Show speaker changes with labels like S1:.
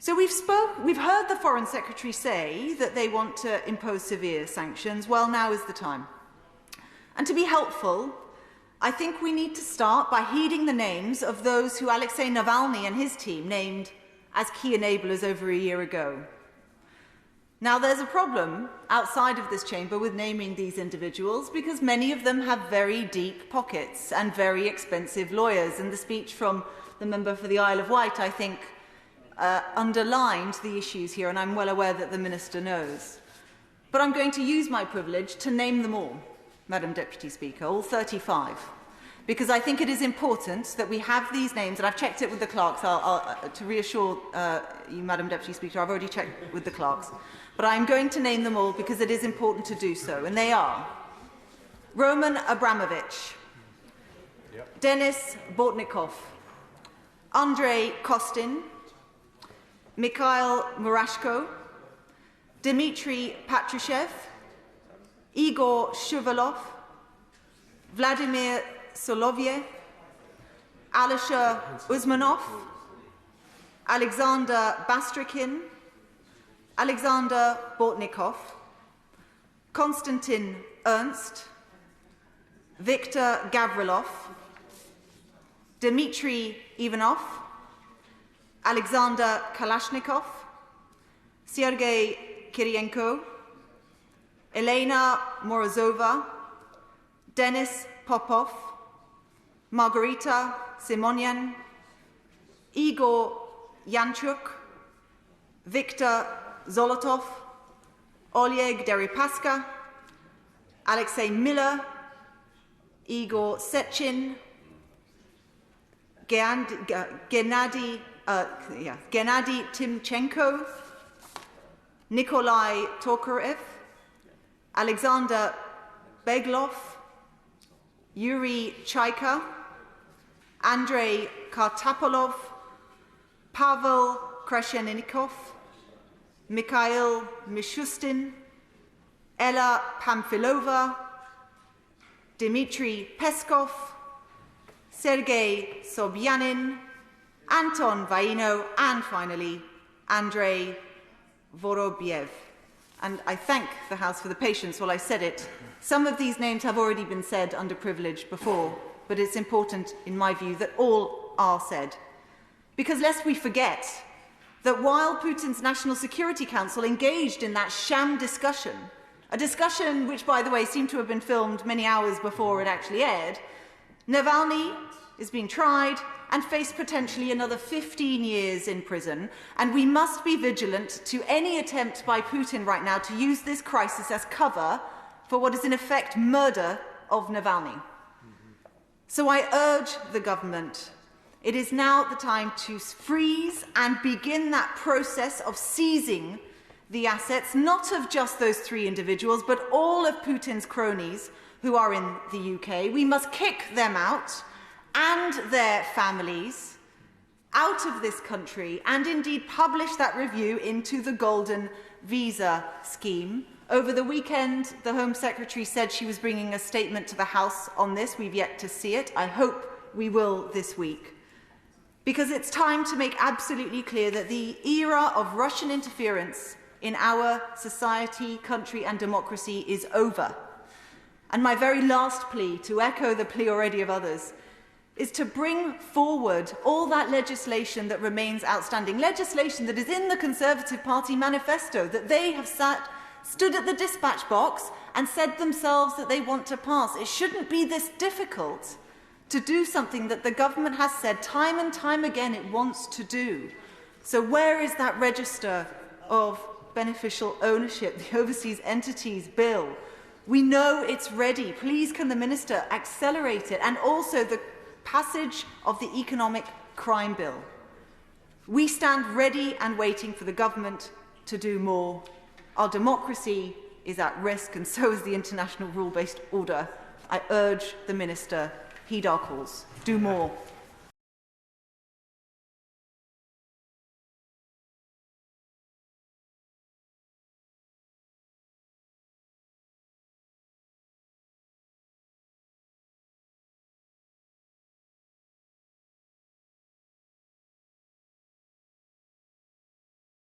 S1: So we've heard the Foreign Secretary say that they want to impose severe sanctions. Well, now is the time. And to be helpful, I think we need to start by heeding the names of those who Alexei Navalny and his team named as key enablers over a year ago. Now, there's a problem outside of this chamber with naming these individuals because many of them have very deep pockets and very expensive lawyers. And the speech from the member for the Isle of Wight, I think, underlined the issues here, and I'm well aware that the Minister knows. But I'm going to use my privilege to name them all, Madam Deputy Speaker, all 35, because I think it is important that we have these names, and I've checked it with the clerks. To reassure you, Madam Deputy Speaker, I've already checked with the clerks. But I'm going to name them all because it is important to do so, and they are Roman Abramovich, Denis Bortnikov, Andrei Kostin, Mikhail Murashko, Dmitry Patrushev, Igor Shuvalov, Vladimir Solovyev, Alisher Uzmanov, Alexander Bastrikin, Alexander Bortnikov, Konstantin Ernst, Viktor Gavrilov, Dmitry Ivanov, Alexander Kalashnikov, Sergei Kirienko, Elena Morozova, Denis Popov, Margarita Simonyan, Igor Yanchuk, Viktor Zolotov, Oleg Deripaska, Alexei Miller, Igor Sechin, Gennady Timchenko, Nikolai Tokarev, Alexander Beglov, Yuri Chaika, Andrei Kartapolov, Pavel Krashenikov, Mikhail Mishustin, Ella Pamfilova, Dmitry Peskov, Sergei Sobyanin, Anton Vaino, and finally, Andrei Vorobyev. And I thank the House for the patience while I said it. Some of these names have already been said under privilege before, but it's important, in my view, that all are said. Because lest we forget that while Putin's National Security Council engaged in that sham discussion, a discussion which, by the way, seemed to have been filmed many hours before it actually aired, Navalny is being tried and face potentially another 15 years in prison, and we must be vigilant to any attempt by Putin right now to use this crisis as cover for what is in effect murder of Navalny. So I urge the government, it is now the time to freeze and begin that process of seizing the assets, not of just those 3 individuals, but all of Putin's cronies who are in the UK. We must kick them out and their families out of this country and indeed publish that review into the golden visa scheme. Over the weekend, the Home Secretary said she was bringing a statement to the House on this. We've yet to see it. I hope we will this week. Because it's time to make absolutely clear that the era of Russian interference in our society, country and democracy is over. And my very last plea, to echo the plea already of others, is to bring forward all that legislation that remains outstanding, legislation that is in the Conservative Party manifesto, that they have stood at the dispatch box and said themselves that they want to pass. It shouldn't be this difficult to do something that the government has said time and time again it wants to do. So where is that register of beneficial ownership, the Overseas Entities Bill? We know it's ready. Please can the Minister accelerate it? And also the passage of the Economic Crime Bill. We stand ready and waiting for the government to do more. Our democracy is at risk, and so is the international rule-based order. I urge the Minister, heed our calls. Do more.